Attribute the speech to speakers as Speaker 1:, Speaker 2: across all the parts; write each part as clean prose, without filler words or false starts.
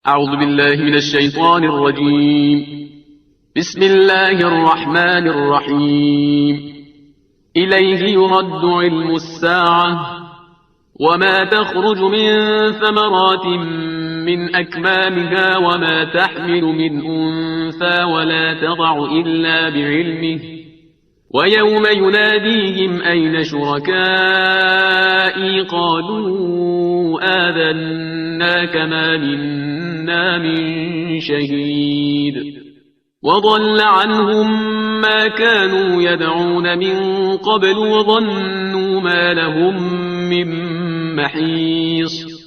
Speaker 1: أعوذ بالله من الشيطان الرجيم. بسم الله الرحمن الرحيم. إليه يرد علم الساعة وما تخرج من ثمرات من أكمامها وما تحمل من أنثى ولا تضع إلا بعلمه ويوم يناديهم أين شركائي قالوا آذناك ما منا من شهيد وضل عنهم ما كانوا يدعون من قبل وظنوا ما لهم من محيص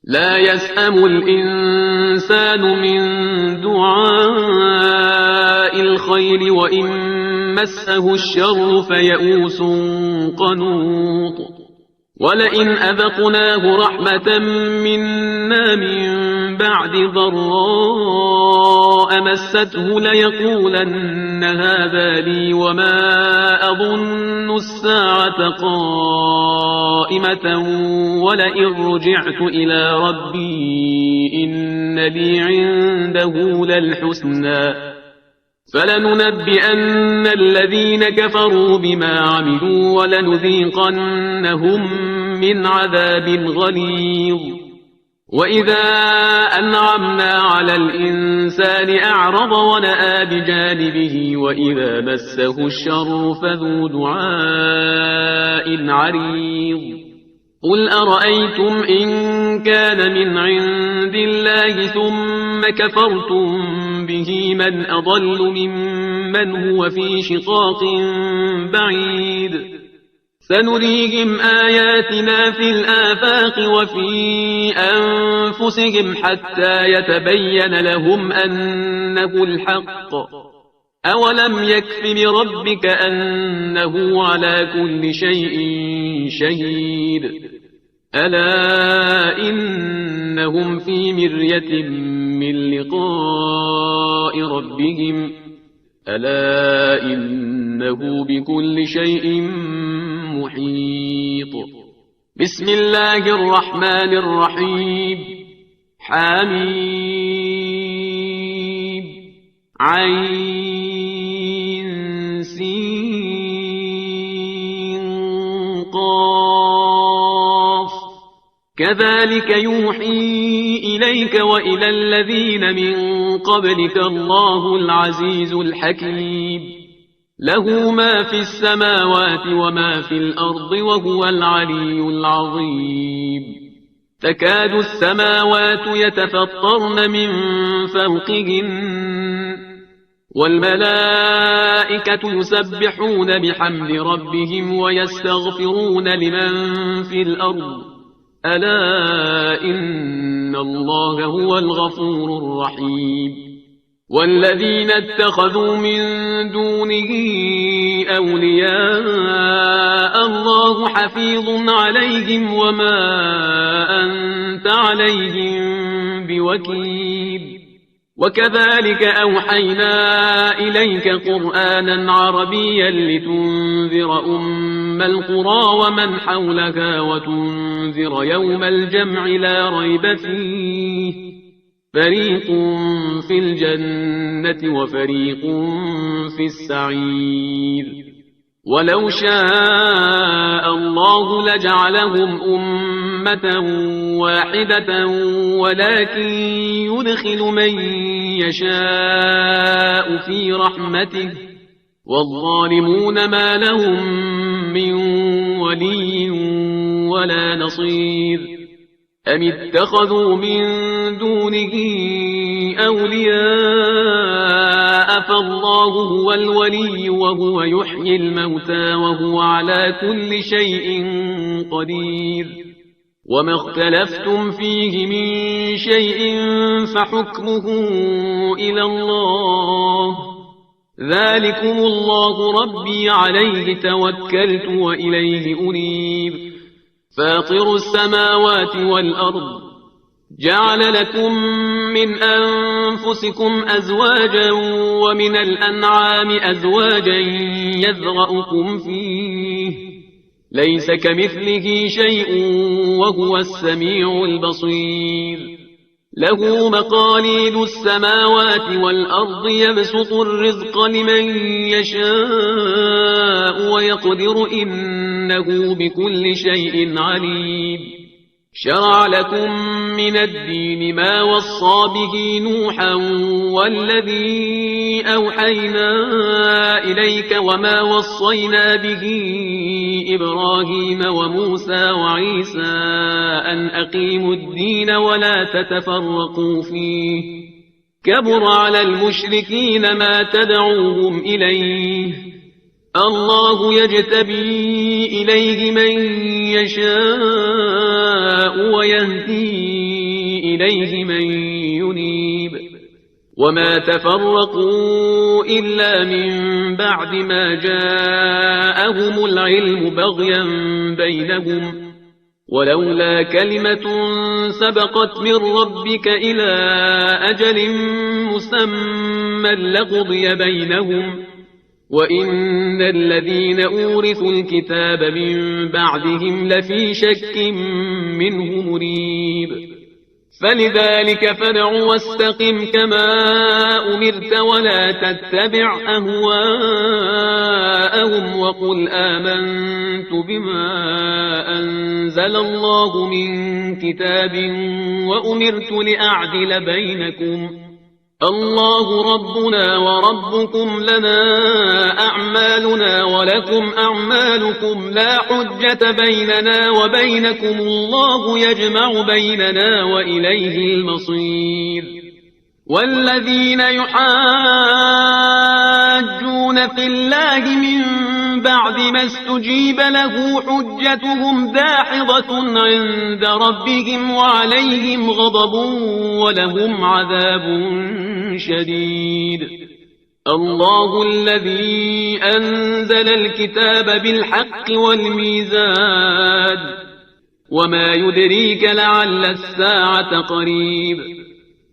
Speaker 1: لا يسأم الإنسان من دعاء الخير وإن مسه الشر فيئوس قنوط ولئن أذقناه رحمة منا من بعد ضراء مسته ليقولن هذا لي وما أظن الساعة قائمة ولئن رجعت إلى ربي إن لي عنده للحسنى فلننبئن الذين كفروا بما عملوا ولنذيقنهم من عذاب غليظ وإذا أنعمنا على الإنسان أعرض ونأى بجانبه وإذا مسه الشر فذو دعاء عريض قل أرأيتم إن كان من عند الله ثم كفرتم به من أضل ممن هو في شقاق بعيد سنريهم آياتنا في الآفاق وفي أنفسهم حتى يتبين لهم أنه الحق أولم يكف بربك أنه على كل شيء شهيد ألا إنهم في مرية من لقاء ربهم ألا إنه بكل شيء محيط بسم الله الرحمن الرحيم حميم عين سين قاف كذلك يوحي إليك وإلى الذين من قبلك الله العزيز الحكيم له ما في السماوات وما في الأرض وهو العلي العظيم تكاد السماوات يتفطرن من فوقهن والملائكة يسبحون بحمد ربهم ويستغفرون لمن في الأرض ألا إن الله هو الغفور الرحيم والذين اتخذوا من دونه أولياء الله حفيظ عليهم وما أنت عليهم بوكيل وكذلك أوحينا إليك قرآنا عربيا لتنذر أم القرى ومن حولها وتنذر يوم الجمع لا ريب فيه فريق في الجنة وفريق في السعير ولو شاء الله لجعلهم أمة واحدة ولكن يدخل من يشاء في رحمته والظالمون ما لهم من ولي ولا نصير أم اتخذوا من دونه أولياء فالله هو الولي وهو يحيي الموتى وهو على كل شيء قدير وما اختلفتم فيه من شيء فحكمه إلى الله ذلكم الله ربي عليه توكلت وإليه أنيب فاطر السماوات والأرض جعل لكم من أنفسكم أزواجا ومن الأنعام أزواجا يذرأكم فيه ليس كمثله شيء وهو السميع البصير له مقاليد السماوات والأرض يبسط الرزق لمن يشاء ويقدر إنه بكل شيء عليم شرع لكم من الدين ما وصى به نوحا والذي أوحينا إليك وما وصينا به إبراهيم وموسى وعيسى أن أقيموا الدين ولا تتفرقوا فيه كبر على المشركين ما تدعوهم إليه الله يجتبي إليه من يشاء ويهدي إليه من ينيب وما تفرقوا إلا من بعد ما جاءهم العلم بغيا بينهم ولولا كلمة سبقت من ربك إلى أجل مسمى لقضي بينهم وإن الذين أورثوا الكتاب من بعدهم لفي شك منه مريب فلذلك فادع واستقم كما أمرت ولا تتبع أهواءهم وقل آمنت بما أنزل الله من كتاب وأمرت لأعدل بينكم الله ربنا وربكم لنا أعمالنا ولكم أعمالكم لا حجة بيننا وبينكم الله يجمع بيننا وإليه المصير والذين يحاجون في الله من بعد ما استجيب له حجتهم داحضة عند ربهم وعليهم غضب ولهم عذاب شديد الله الذي أنزل الكتاب بالحق والميزان وما يدريك لعل الساعة قريب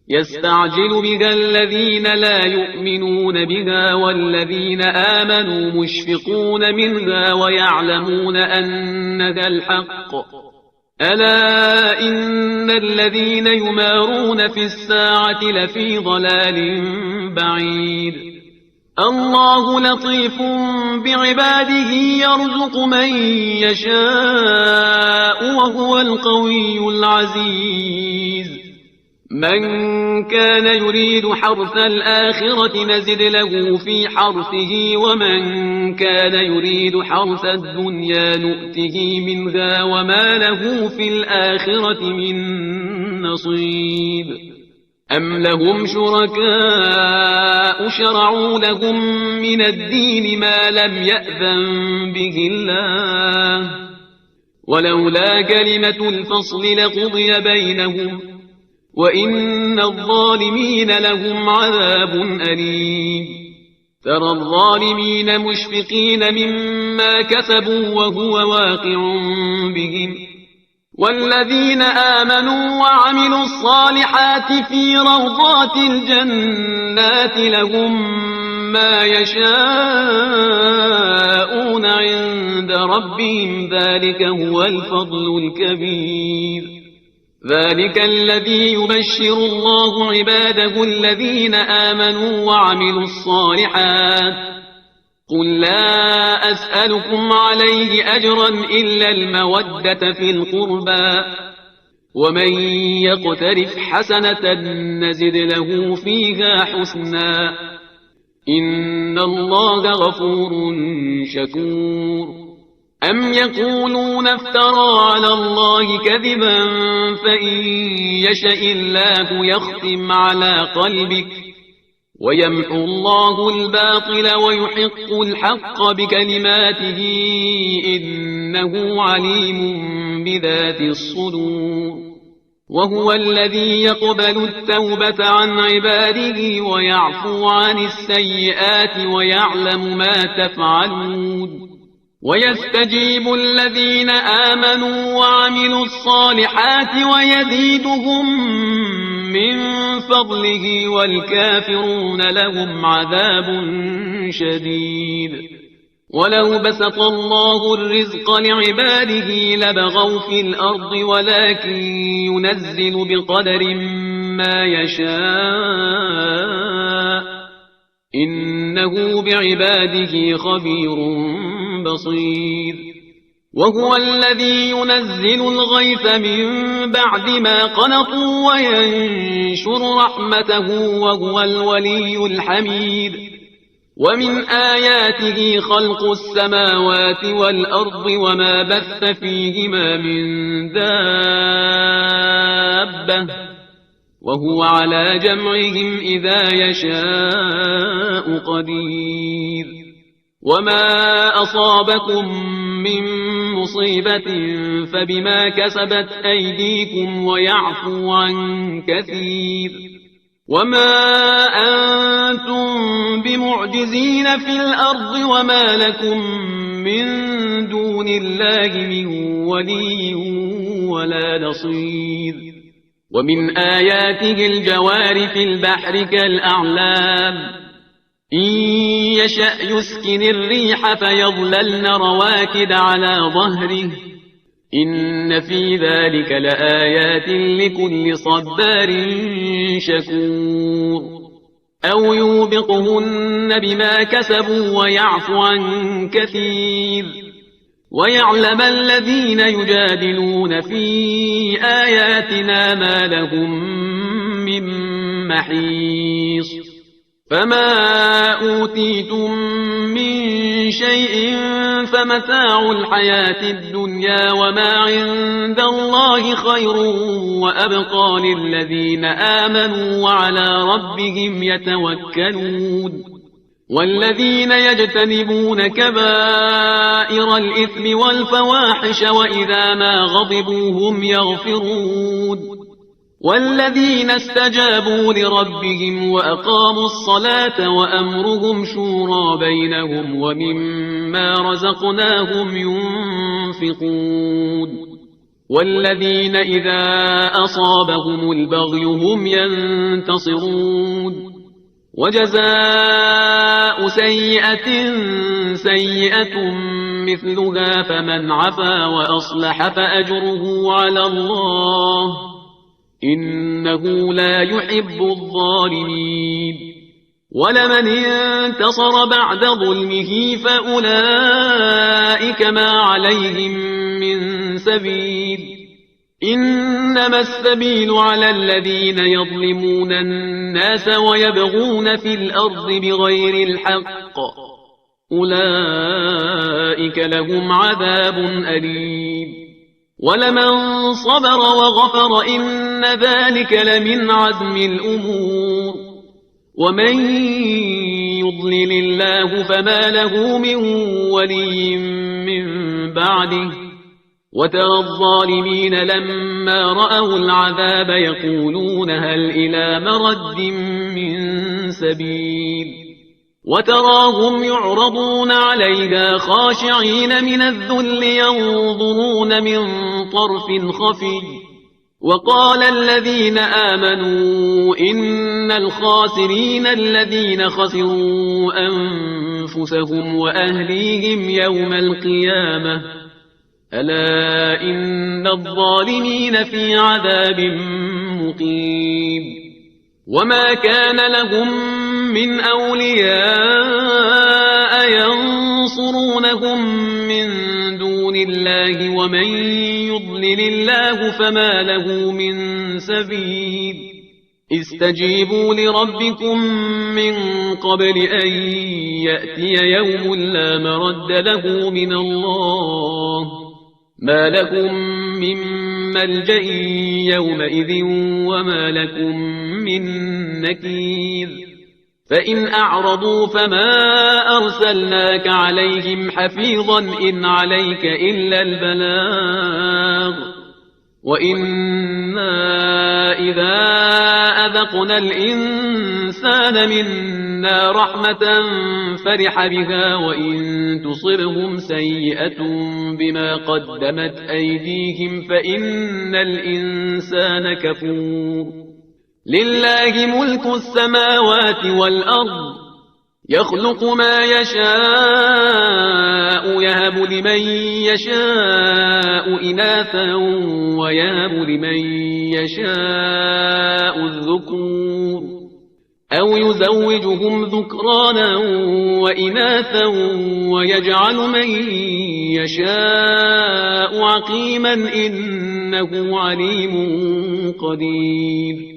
Speaker 1: يستعجل بها الذين لا يؤمنون بها والذين آمنوا مشفقون منها ويعلمون أنها الحق ألا إن الذين يمارون في الساعة لفي ضلال بعيد الله لطيف بعباده يرزق من يشاء وهو القوي العزيز من كان يريد حرث الآخرة نزد له في حرثه ومن كان يريد حرث الدنيا نؤته منها وما له في الآخرة من نصيب أم لهم شركاء شرعوا لهم من الدين ما لم يأذن به الله ولولا كلمة الفصل لقضي بينهم وإن الظالمين لهم عذاب أليم ترى الظالمين مشفقين مما كسبوا وهو واقع بهم والذين آمنوا وعملوا الصالحات في روضات الجنات لهم ما يشاءون عند ربهم ذلك هو الفضل الكبير ذلك الذي يبشر الله عباده الذين آمنوا وعملوا الصالحات قل لا أسألكم عليه أجرا إلا المودة في القربى ومن يقترف حسنة نزد له فيها حسنا إن الله غفور شكور أم يقولون افترى على الله كذبا فإن يشأ الله يختم على قلبك ويمحو الله الباطل ويحق الحق بكلماته إنه عليم بذات الصدور وهو الذي يقبل التوبة عن عباده ويعفو عن السيئات ويعلم ما تفعلون ويستجيب الذين آمنوا وعملوا الصالحات ويزيدهم من فضله والكافرون لهم عذاب شديد ولو بسط الله الرزق لعباده لبغوا في الأرض ولكن ينزل بقدر ما يشاء إنه بعباده خبير بصير وهو الذي ينزل الغيث من بعد ما قنطوا وينشر رحمته وهو الولي الحميد ومن آياته خلق السماوات والأرض وما بث فيهما من دابة وهو على جمعهم إذا يشاء قدير وما أصابكم من مصيبة فبما كسبت أيديكم ويعفو عن كثير وما أنتم بمعجزين في الأرض وما لكم من دون الله من ولي ولا نصير ومن آياته الجوار في البحر كالأعلام إن يشأ يسكن الريح فيظللن رواكد على ظهره إن في ذلك لآيات لكل صبار شكور أو يوبقهن بما كسبوا ويعفو عن كثير ويعلم الذين يجادلون في آياتنا ما لهم من محيص فما أوتيتم من شيء فمتاع الحياة الدنيا وما عند الله خير وأبقى للذين آمنوا وعلى ربهم يتوكلون والذين يجتنبون كبائر الإثم والفواحش وإذا ما غضبوا هم يغفرون والذين استجابوا لربهم وأقاموا الصلاة وأمرهم شورى بينهم ومما رزقناهم ينفقون والذين إذا أصابهم البغي هم ينتصرون وجزاء سيئة سيئة مثلها فمن عفا وأصلح فأجره على الله إنه لا يحب الظالمين ولمن انتصر بعد ظلمه فأولئك ما عليهم من سبيل إنما السبيل على الذين يظلمون الناس ويبغون في الأرض بغير الحق أولئك لهم عذاب أليم ولمن صبر وغفر إن ذلك لمن عزم الأمور ومن يضلل الله فما له من ولي من بعده وترى الظالمين لما رأوا العذاب يقولون هل إلى مرد من سبيل وتراهم يعرضون عليها خاشعين من الذل ينظرون من طرف خفي وقال الذين آمنوا إن الخاسرين الذين خسروا أنفسهم وأهليهم يوم القيامة ألا إن الظالمين في عذاب مقيم وما كان لهم من أولياء ينصرونهم من دون الله ومن يضلل الله فما له من سبيل استجيبوا لربكم من قبل أن يأتي يوم لا مرد له من الله ما لكم من ملجأ يومئذ وما لكم من نكير فإن أعرضوا فما أرسلناك عليهم حفيظا إن عليك إلا البلاغ وإنا إذا أذقنا الإنسان منا رحمة فرح بها وإن تصرهم سيئة بما قدمت أيديهم فإن الإنسان كفور لله ملك السماوات والأرض يخلق ما يشاء يهب لمن يشاء إناثا ويهب لمن يشاء الذكور أو يزوجهم ذكرانا وإناثا ويجعل من يشاء عقيما إنه عليم قدير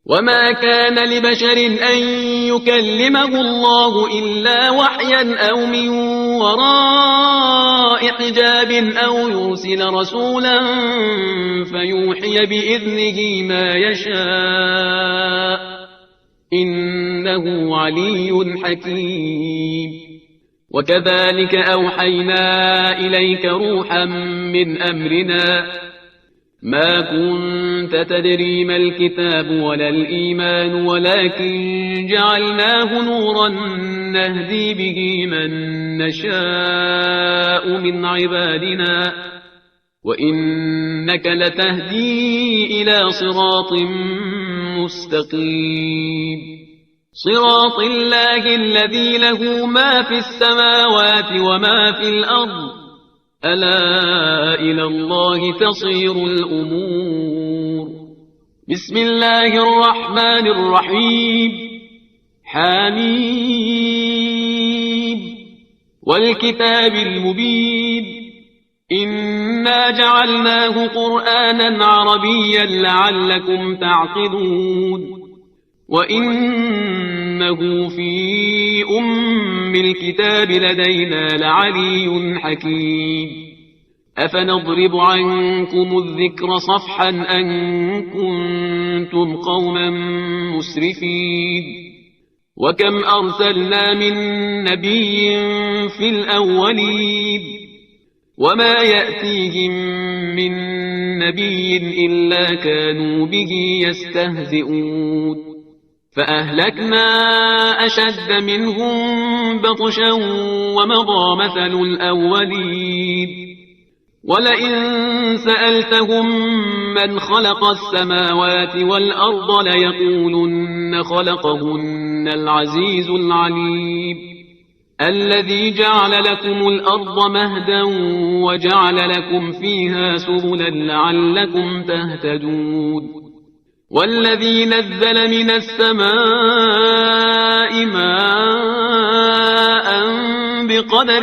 Speaker 1: وما كان لبشر أن يكلمه الله إلا وحيا أو من وراء حجاب أو يرسل رسولا فيوحي بإذنه ما يشاء إنه علي حكيم وكذلك أوحينا إليك روحا من أمرنا ما كنت تدري ما الكتاب ولا الإيمان ولكن جعلناه نورا نهدي به من نشاء من عبادنا وإنك لتهدي إلى صراط مستقيم صراط الله الذي له ما في السماوات وما في الأرض ألا إلى الله تصير الأمور بسم الله الرحمن الرحيم حميم والكتاب المبين إنا جعلناه قرآنا عربيا لعلكم تعقلون وإنه في أم الكتاب لدينا لعلي حكيم أفنضرب عنكم الذكر صفحا أن كنتم قوما مسرفين وكم أرسلنا من نبي في الأولين وما يأتيهم من نبي إلا كانوا به يستهزئون فأهلكنا أشد منهم بطشا ومضى مثل الأولين ولئن سألتهم من خلق السماوات والأرض ليقولن خلقهن العزيز العليم الذي جعل لكم الأرض مهدا وجعل لكم فيها سبلا لعلكم تهتدون والذي نزل من السماء ماء بقدر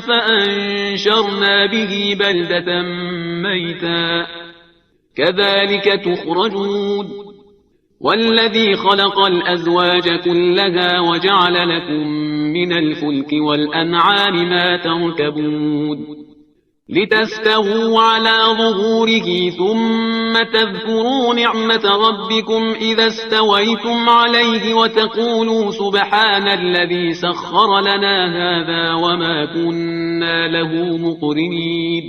Speaker 1: فأنشرنا به بلدة ميتا كذلك تخرجون والذي خلق الأزواج كلها وجعل لكم من الفلك والأنعام ما تركبون لتستووا على ظهوره ثم تذكروا نعمة ربكم إذا استويتم عليه وتقولوا سبحان الذي سخر لنا هذا وما كنا له مقرنين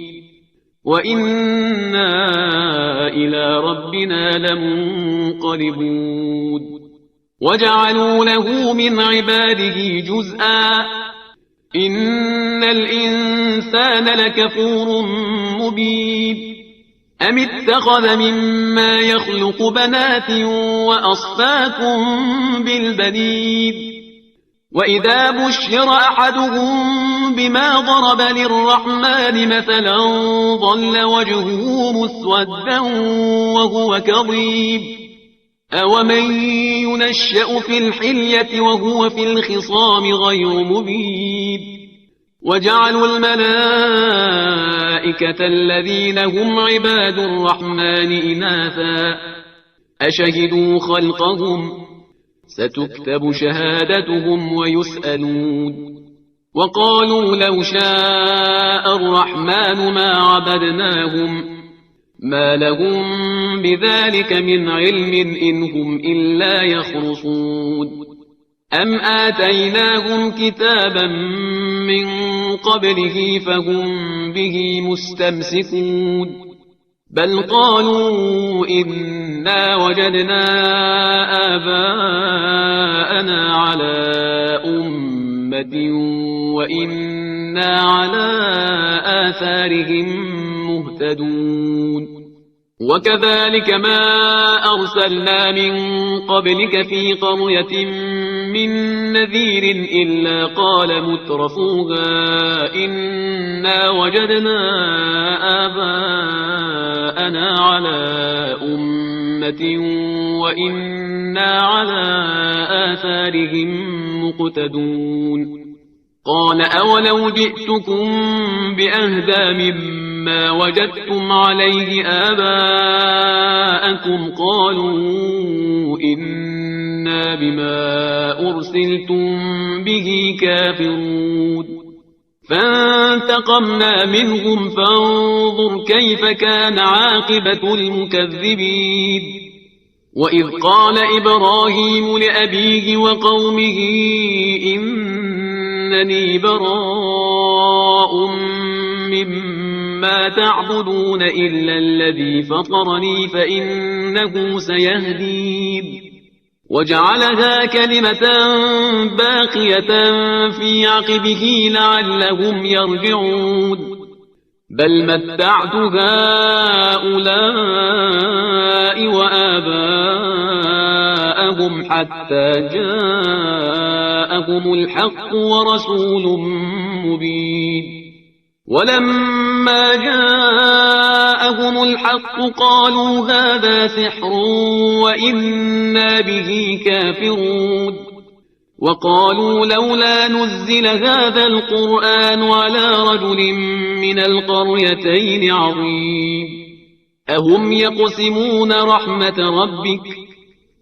Speaker 1: وإنا إلى ربنا لمنقلبون وجعلوا له من عباده جزءا إن الإنسان لكفور مبين أم اتخذ مما يخلق بنات وأصفاكم بالبنين وإذا بشر أحدهم بما ضرب للرحمن مثلا ظل وجهه مسودا وهو كظيم أومن ينشأ في الحلية وهو في الخصام غير مبين وجعلوا الملائكة الذين هم عباد الرحمن إناثا أشهدوا خلقهم ستكتب شهادتهم ويسألون وقالوا لو شاء الرحمن ما عبدناهم ما لهم بذلك من علم إن هم إلا يخرصون أم آتيناهم كتابا من قبله فهم به مستمسكون بل قالوا إنا وجدنا آباءنا على أمة وإنا على آثارهم مهتدون وكذلك ما أرسلنا من قبلك في قرية من نذير إلا قال مترفوها إنا وجدنا آباءنا على أمة وإنا على آثارهم مقتدون قال أولو جئتكم بأهدى مما وجدتم عليه آباءكم قالوا إنا بما أرسلتم به كافرون فانتقمنا منهم فانظر كيف كان عاقبة المكذبين وإذ قال إبراهيم لأبيه وقومه إنني براء مما تعبدون إلا الذي فطرني فإنه سيهدين وجعلها كلمة باقية في عقبه لعلهم يرجعون بل متعت هؤلاء وآباءهم حتى جاءهم الحق ورسول مبين ولما جاءهم الحق قالوا هذا سحر وإنا به كافرون وقالوا لولا نزل هذا القرآن على رجل من القريتين عظيم أهم يقسمون رحمة ربك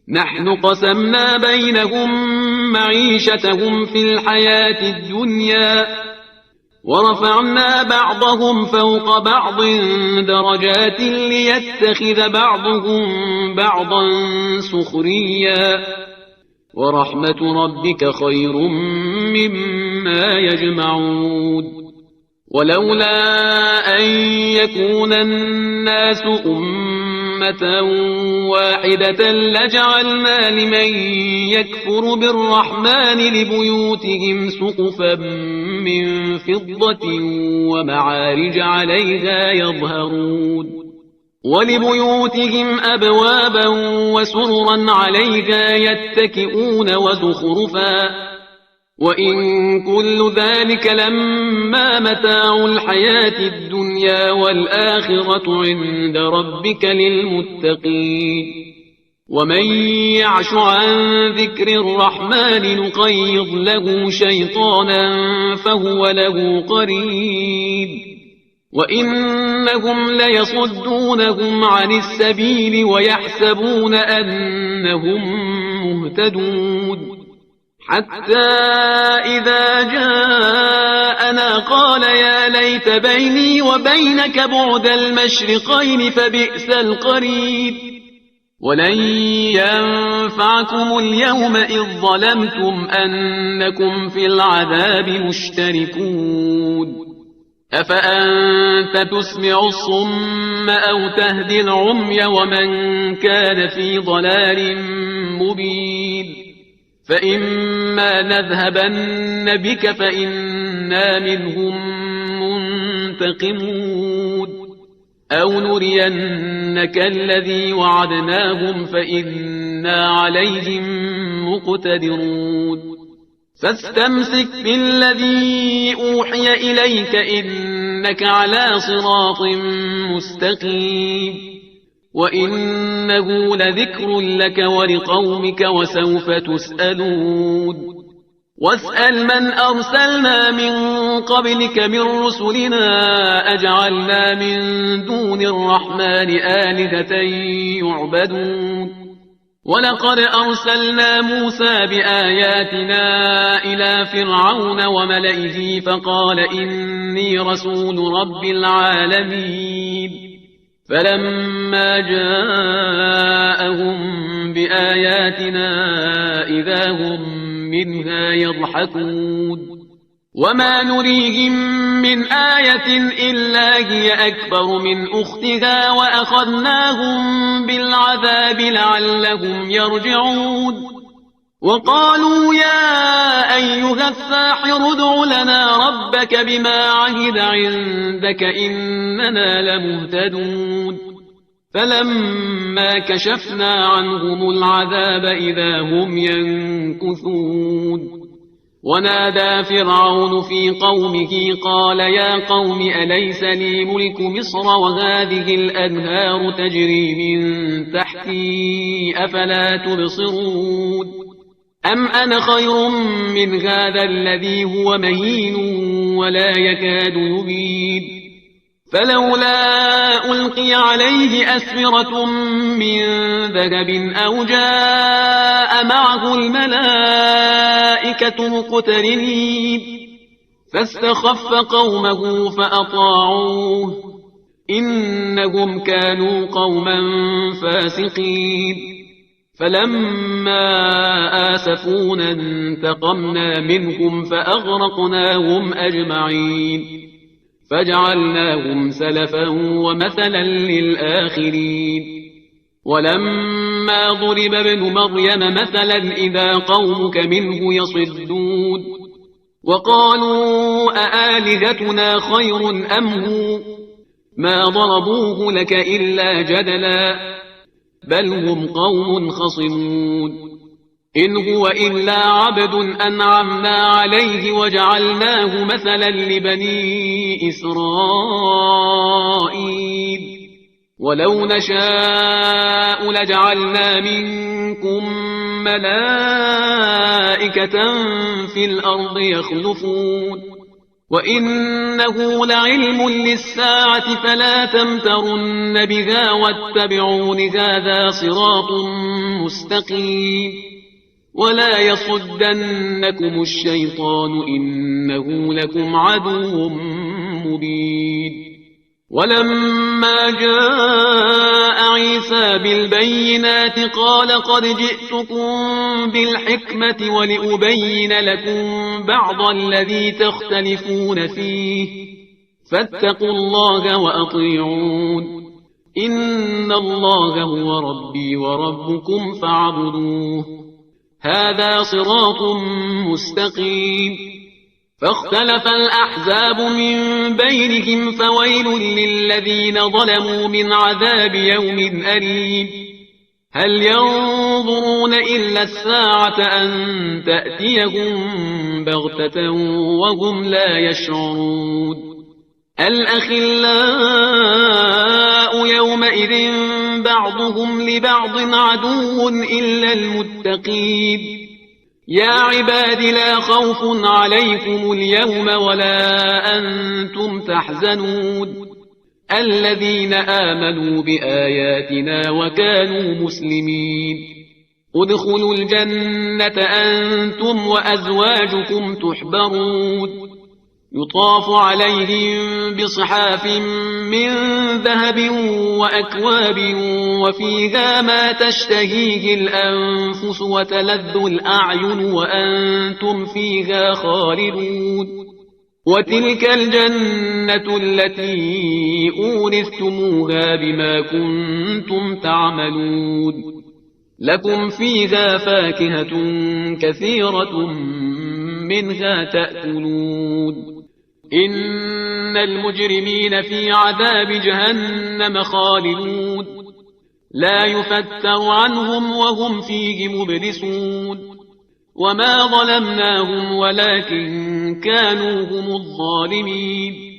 Speaker 1: نحن قسمنا بينهم معيشتهم في الحياة الدنيا ورفعنا بعضهم فوق بعض درجات ليتخذ بعضهم بعضا سخريا ورحمة ربك خير مما يجمعون ولولا أن يكون الناس أمة واحدة لجعلنا لمن يكفر بالرحمن لبيوتهم سقفا من فضة ومعارج عليها يظهرون ولبيوتهم أبوابا وسررا عليها يتكئون وزخرفا وإن كل ذلك لما متاع الحياة الدنيا والآخرة عند ربك للمتقين ومن يعش عن ذكر الرحمن نقيض له شيطانا فهو له قرين وإنهم ليصدونهم عن السبيل ويحسبون أنهم مهتدون حتى إذا جاءنا قال يا ليت بيني وبينك بعد المشرقين فبئس القرين ولن ينفعكم اليوم إذ ظلمتم أنكم في العذاب مشتركون أفأنت تسمع الصم أو تهدي العمي ومن كان في ضلال مبين فإما نذهبن بك فإنا منهم منتقمون أو نرينك الذي وعدناهم فإنا عليهم مقتدرون فاستمسك بالذي أوحي إليك إنك على صراط مستقيم وإنه لذكر لك ولقومك وسوف تسألون واسأل من أرسلنا من قبلك من رسلنا أجعلنا من دون الرحمن آلهة يعبدون ولقد أرسلنا موسى بآياتنا إلى فرعون وملئه فقال إني رسول رب العالمين فلما جاءهم بآياتنا إذا هم منها يضحكون وما نريهم من آية إلا هي أكبر من أختها وأخذناهم بالعذاب لعلهم يرجعون وقالوا يا أيها الساحر ادع لنا ربك بما عهد عندك إننا لمهتدون فلما كشفنا عنهم العذاب إذا هم ينكثون ونادى فرعون في قومه قال يا قوم أليس لي ملك مصر وهذه الأنهار تجري من تحتي أفلا تبصرون أم أنا خير من هذا الذي هو مهين ولا يكاد يبين فلولا ألقي عليه أسورة من ذهب أو جاء معه الملائكة مقترنين فاستخف قومه فأطاعوه إنهم كانوا قوما فاسقين فلما آسفونا انتقمنا منهم فأغرقناهم أجمعين فجعلناهم سلفا ومثلا للآخرين ولما ضرب ابن مريم مثلا إذا قومك منه يصدون وقالوا أآلهتنا خير أم هو ما ضربوه لك إلا جدلا بل هم قوم خصمون إن هو إلا عبد أنعمنا عليه وجعلناه مثلا لبني إسرائيل ولو نشاء لجعلنا منكم ملائكة في الأرض يخلفون وإنه لعلم للساعة فلا تمترن بها واتبعون هذا صراط مستقيم ولا يصدنكم الشيطان إنه لكم عدو مبين ولما جاء عيسى بالبينات قال قد جئتكم بالحكمة ولأبين لكم بعض الذي تختلفون فيه فاتقوا الله وأطيعون إن الله هو ربي وربكم فاعبدوه هذا صراط مستقيم فاختلف الأحزاب من بينهم فويل للذين ظلموا من عذاب يوم أليم هل ينظرون إلا الساعة أن تأتيهم بغتة وهم لا يشعرون الأخلاء يومئذ بعضهم لبعض عدو إلا المتقين يا عباد لا خوف عليكم اليوم ولا أنتم تحزنون الذين آمنوا بآياتنا وكانوا مسلمين ادخلوا الجنة أنتم وأزواجكم تحبرون يطاف عليهم بصحاف من ذهب وأكواب وفيها ما تشتهيه الأنفس وتلذ الأعين وأنتم فيها خالدون وتلك الجنة التي أورثتموها بما كنتم تعملون لكم فيها فاكهة كثيرة منها تأكلون إن المجرمين في عذاب جهنم خالدون لا يفتر عنهم وهم فيه مبلسون وما ظلمناهم ولكن كانوا هم الظالمين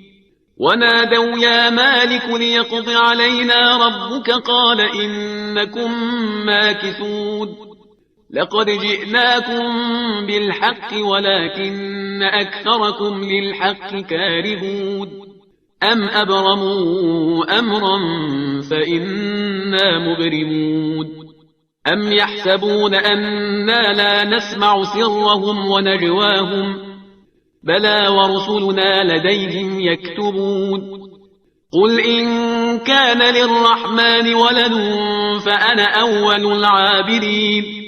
Speaker 1: ونادوا يا مالك ليقض علينا ربك قال إنكم ماكثون لقد جئناكم بالحق ولكن أكثركم للحق كارهون أم أبرموا أمرا فإنا مبرمون أم يحسبون أنا لا نسمع سرهم ونجواهم بلى ورسلنا لديهم يكتبون قل إن كان للرحمن ولد فأنا أول العابدين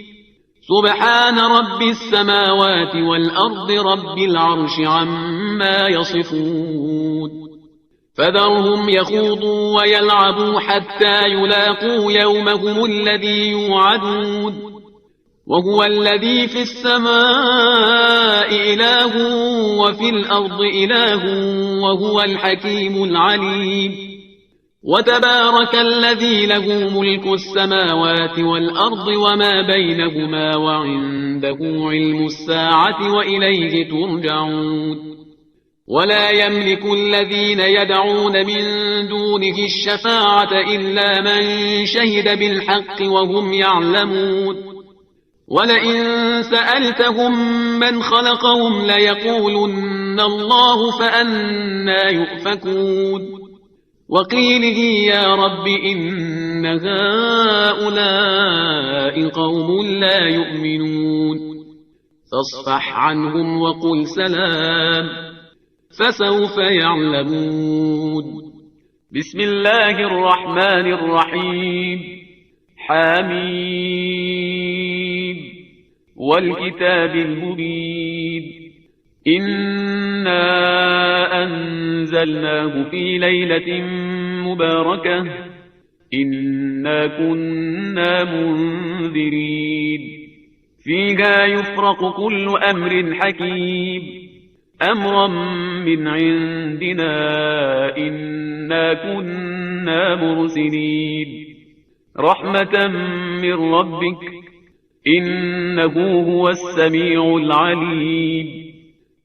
Speaker 1: سبحان رب السماوات والأرض رب العرش عما يصفون فذرهم يخوضوا ويلعبوا حتى يلاقوا يومهم الذي يوعدون وهو الذي في السماء إله وفي الأرض إله وهو الحكيم العليم وتبارك الذي له ملك السماوات والأرض وما بينهما وعنده علم الساعة وإليه ترجعون ولا يملك الذين يدعون من دونه الشفاعة إلا من شهد بالحق وهم يعلمون ولئن سألتهم من خلقهم ليقولن الله فأنى يؤفكون وقيله يا رب إن هؤلاء قوم لا يؤمنون فاصفح عنهم وقل سلام فسوف يعلمون. بسم الله الرحمن الرحيم. حميم والكتاب المبين إنا أنزلناه في ليلة مباركة إنا كنا منذرين فيها يفرق كل أمر حكيم أمرا من عندنا إنا كنا مرسلين رحمة من ربك إنه هو السميع العليم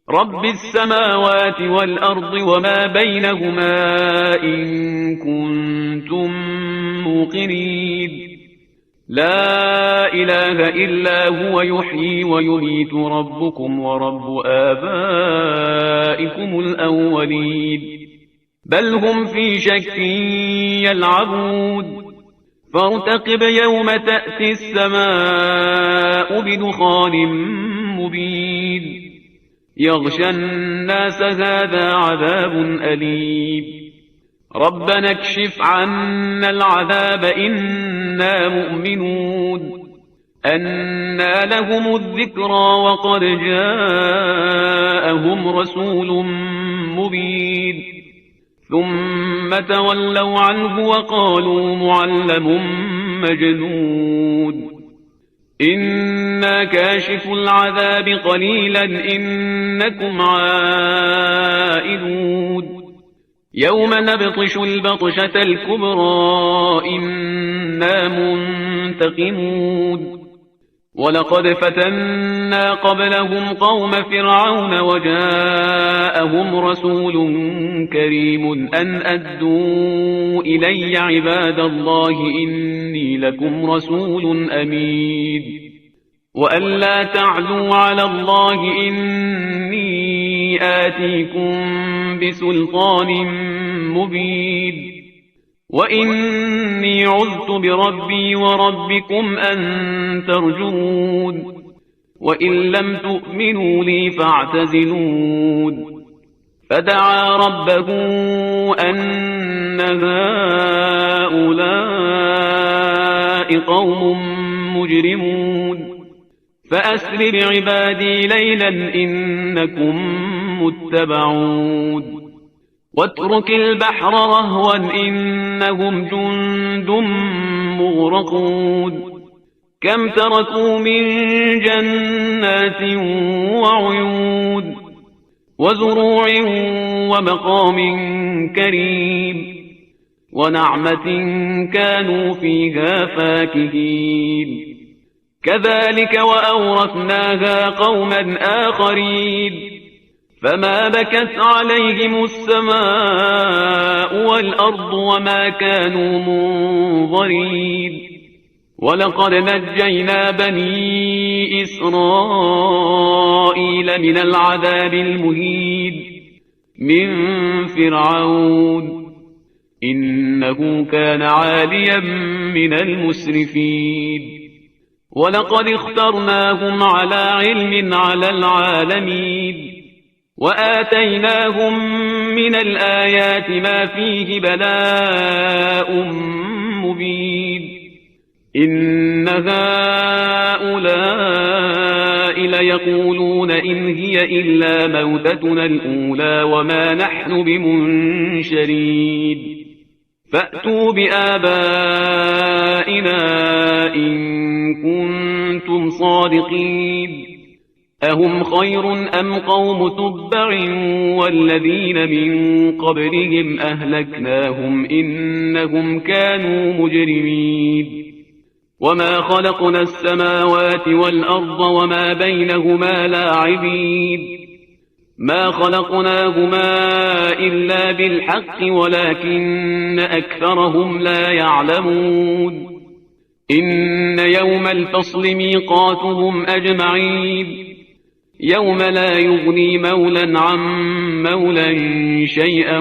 Speaker 1: رب السماوات والأرض وما بينهما إن كنتم موقنين لا إله إلا هو يحيي ويميت ربكم ورب آبائكم الأولين بل هم في شك يلعبون فارتقب يوم تأتي السماء بدخان مبين يغشى الناس هذا عذاب أليم ربنا اكشف عنا العذاب إنا مؤمنون أنى لهم الذكرى وقد جاءهم رسول مبين ثم تولوا عنه وقالوا معلم مجنون إنا كاشف العذاب قليلا إنكم عائدون يوم نبطش البطشة الكبرى إنا منتقمون ولقد فتنا قبلهم قوم فرعون وجاءهم رسول كريم أن أدوا إلي عباد الله إني لكم رسول أمين وأن لا تعلوا على الله إني آتيكم بسلطان مبين وإني عذت بربي وربكم أن ترجمون وإن لم تؤمنوا لي فاعتزلون فدعا ربه أن هؤلاء قوم مجرمون فأسر بعبادي ليلا إنكم متبعون واترك البحر رهوا إنهم جند مغرقون كم تركوا من جنات وعيون وزروع ومقام كريم ونعمة كانوا فيها فاكهين كذلك وأورثناها قوما آخرين فما بكت عليهم السماء والأرض وما كانوا منظرين ولقد نجينا بني إسرائيل من العذاب المهين من فرعون إنه كان عاليا من المسرفين ولقد اخترناهم على علم على العالمين وآتيناهم من الآيات ما فيه بلاء مبين إن هؤلاء ليقولون إن هي إلا موتتنا الأولى وما نحن بمنشرين فأتوا بآبائنا إن كنتم صادقين أهم خير أم قوم تبع والذين من قبلهم أهلكناهم إنهم كانوا مجرمين وما خلقنا السماوات والأرض وما بينهما لاعبين ما خلقناهما إلا بالحق ولكن أكثرهم لا يعلمون إن يوم الفصل ميقاتهم أجمعين يوم لا يغني مولى عن مولى شيئا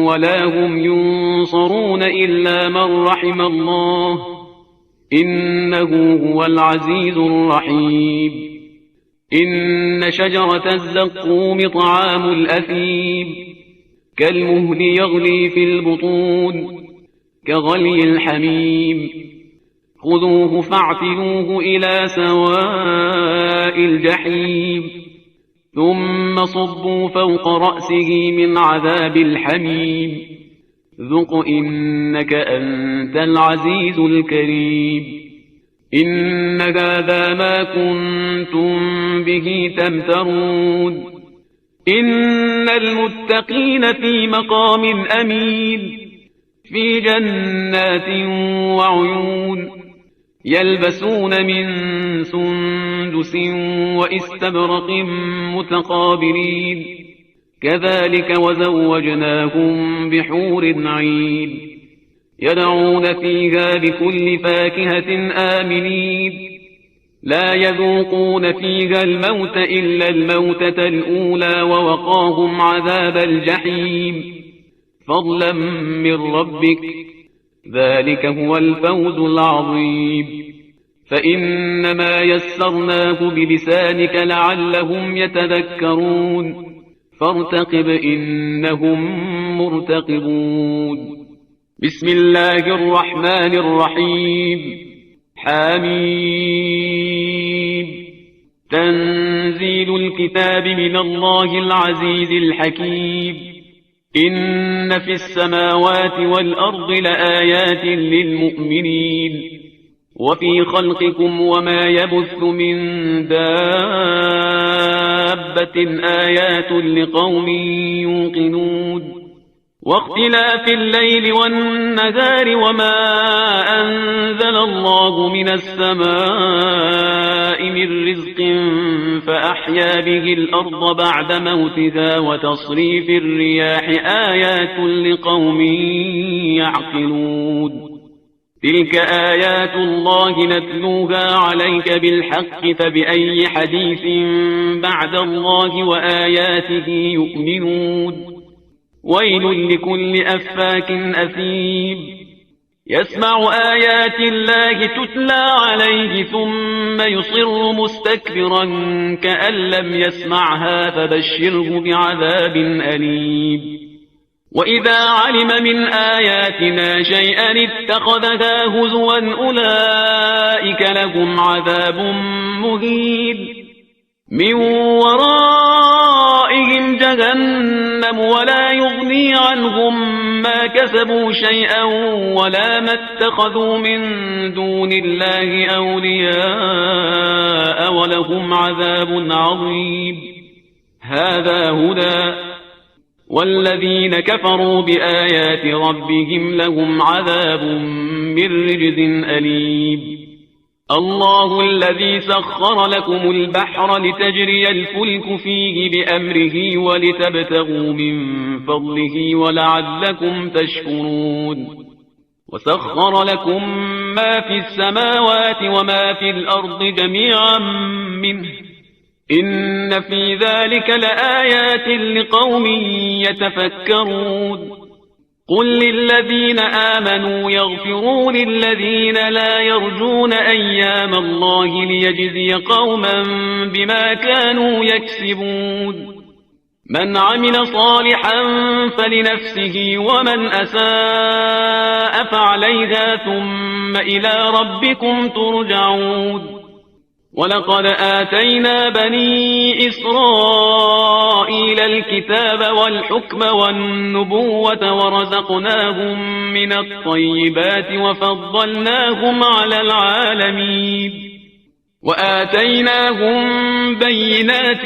Speaker 1: ولا هم ينصرون إلا من رحم الله إنه هو العزيز الرحيم إن شجرة الزقوم طعام الأثيم كالمهل يغلي في البطون كغلي الحميم خذوه فاعتلوه إلى سواء الجحيم ثم صبوا فوق رأسه من عذاب الحميم ذق إنك أنت العزيز الكريم إن هذا ما كنتم به تمترون إن المتقين في مقام أمين في جنات وعيون يلبسون من سندس وإستبرق متقابلين كذلك وزوجناهم بحور عين يدعون فيها بكل فاكهة آمنين لا يذوقون فيها الموت إلا الموتة الأولى ووقاهم عذاب الجحيم فضلا من ربك ذلك هو الفوز العظيم فإنما يسرناه بلسانك لعلهم يتذكرون فارتقب إنهم مرتقبون بسم الله الرحمن الرحيم حميم تنزيل الكتاب من الله العزيز الحكيم إن في السماوات والأرض لآيات للمؤمنين وفي خلقكم وما يبث من دابة آيات لقوم يوقنون واختلاف الليل والنهار وما أنزل الله من السماء من رزق فأحيا به الأرض بعد موتها وتصريف الرياح آيات لقوم يعقلون تلك آيات الله نتلوها عليك بالحق فبأي حديث بعد الله وآياته يؤمنون ويل لكل أفاك أثيم يسمع آيات الله تتلى عليه ثم يصر مستكبرا كأن لم يسمعها فبشره بعذاب أليم وإذا علم من آياتنا شيئا اتخذها هزوا أولئك لهم عذاب مهين من ورائهم جهنم ولا يغني عنهم ما كسبوا شيئا ولا ما اتخذوا من دون الله أولياء ولهم عذاب عظيم هذا هدى والذين كفروا بآيات ربهم لهم عذاب من رجز أليم الله الذي سخر لكم البحر لتجري الفلك فيه بأمره ولتبتغوا من فضله ولعلكم تشكرون وسخر لكم ما في السماوات وما في الأرض جميعا منه إن في ذلك لآيات لقوم يتفكرون قل للذين آمنوا يغفروا للذين لا يرجون أيام الله ليجزي قوما بما كانوا يكسبون من عمل صالحا فلنفسه ومن أساء فعليها ثم إلى ربكم ترجعون ولقد آتينا بني إسرائيل الكتاب والحكم والنبوة ورزقناهم من الطيبات وفضلناهم على العالمين وآتيناهم بينات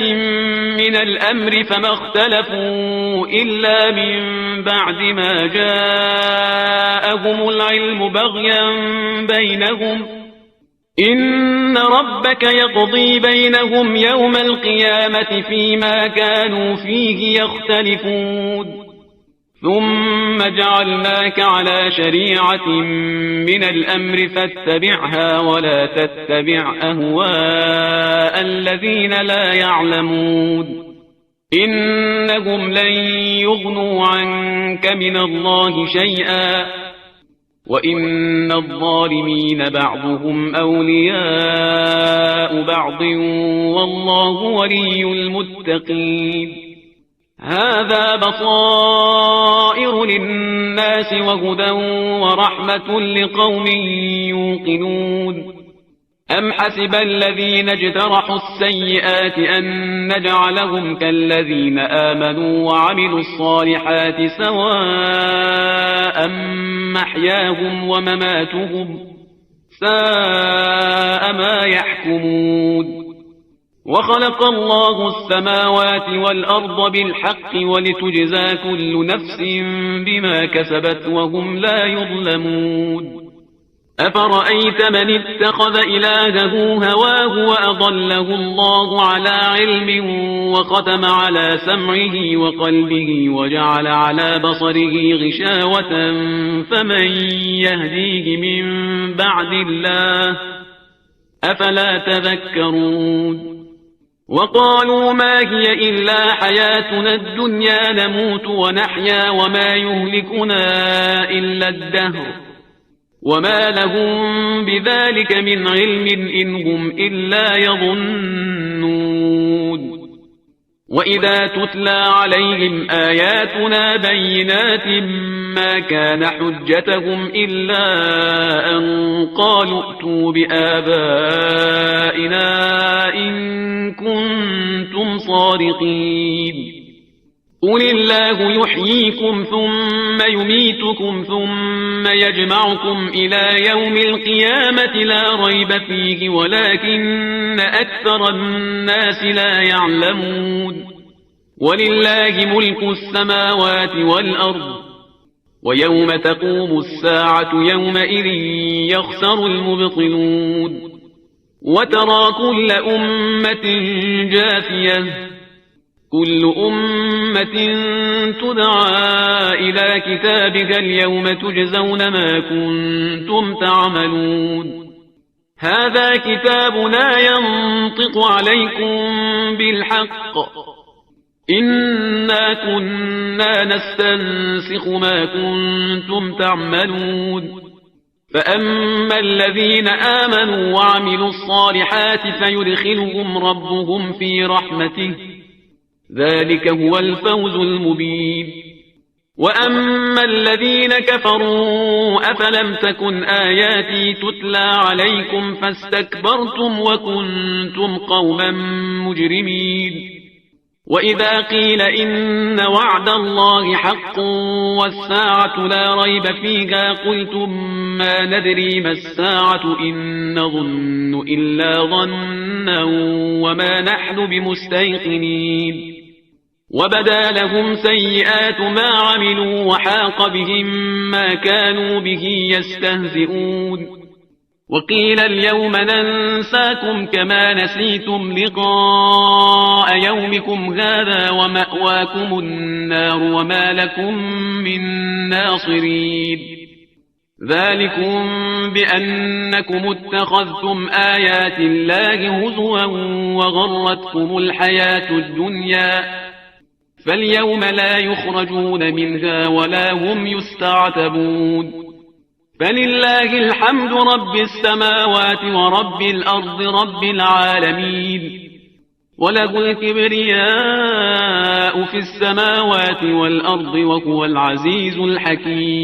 Speaker 1: من الأمر فما اختلفوا إلا من بعد ما جاءهم العلم بغيا بينهم إن ربك يقضي بينهم يوم القيامة فيما كانوا فيه يختلفون ثم جعلناك على شريعة من الأمر فاتبعها ولا تتبع أهواء الذين لا يعلمون إنهم لن يغنوا عنك من الله شيئا وإن الظالمين بعضهم أولياء بعض والله ولي المتقين هذا بصائر للناس وهدى ورحمة لقوم يوقنون أم حسب الذين اجترحوا السيئات أن نجعلهم كالذين آمنوا وعملوا الصالحات سواء محياهم ومماتهم ساء ما يحكمون وخلق الله السماوات والأرض بالحق ولتجزى كل نفس بما كسبت وهم لا يظلمون أفرأيت من اتخذ إلهه هواه وأضله الله على علم وختم على سمعه وقلبه وجعل على بصره غشاوة فمن يهديه من بعد الله أفلا تذكرون وقالوا ما هي إلا حياتنا الدنيا نموت ونحيا وما يهلكنا إلا الدهر وما لهم بذلك من علم إن هم إلا يظنون وإذا تتلى عليهم آياتنا بينات ما كان حجتهم إلا أن قالوا ائتوا بآبائنا إن كنتم صادقين قل الله يحييكم ثم يميتكم ثم يجمعكم إلى يوم القيامة لا ريب فيه ولكن أكثر الناس لا يعلمون ولله ملك السماوات والأرض ويوم تقوم الساعة يومئذ يخسر المبطلون وترى كل أمة جاثية كل أمة تدعى إلى كتابها اليوم تجزون ما كنتم تعملون هذا كتابنا ينطق عليكم بالحق إنا كنا نستنسخ ما كنتم تعملون فأما الذين آمنوا وعملوا الصالحات فيدخلهم ربهم في رحمته ذلك هو الفوز المبين وأما الذين كفروا أفلم تكن آياتي تتلى عليكم فاستكبرتم وكنتم قوما مجرمين وإذا قيل إن وعد الله حق والساعة لا ريب فيها قلتم ما ندري ما الساعة إن نظن إلا ظنا وما نحن بمستيقنين وبدا لهم سيئات ما عملوا وحاق بهم ما كانوا به يستهزئون وقيل اليوم ننساكم كما نسيتم لقاء يومكم هذا ومأواكم النار وما لكم من ناصرين ذلكم بأنكم اتخذتم آيات الله هزوا وغرتكم الحياة الدنيا فاليوم لا يخرجون منها ولا هم يستعتبون فلله الحمد رب السماوات ورب الأرض رب العالمين وله الكبرياء في السماوات والأرض وهو العزيز الحكيم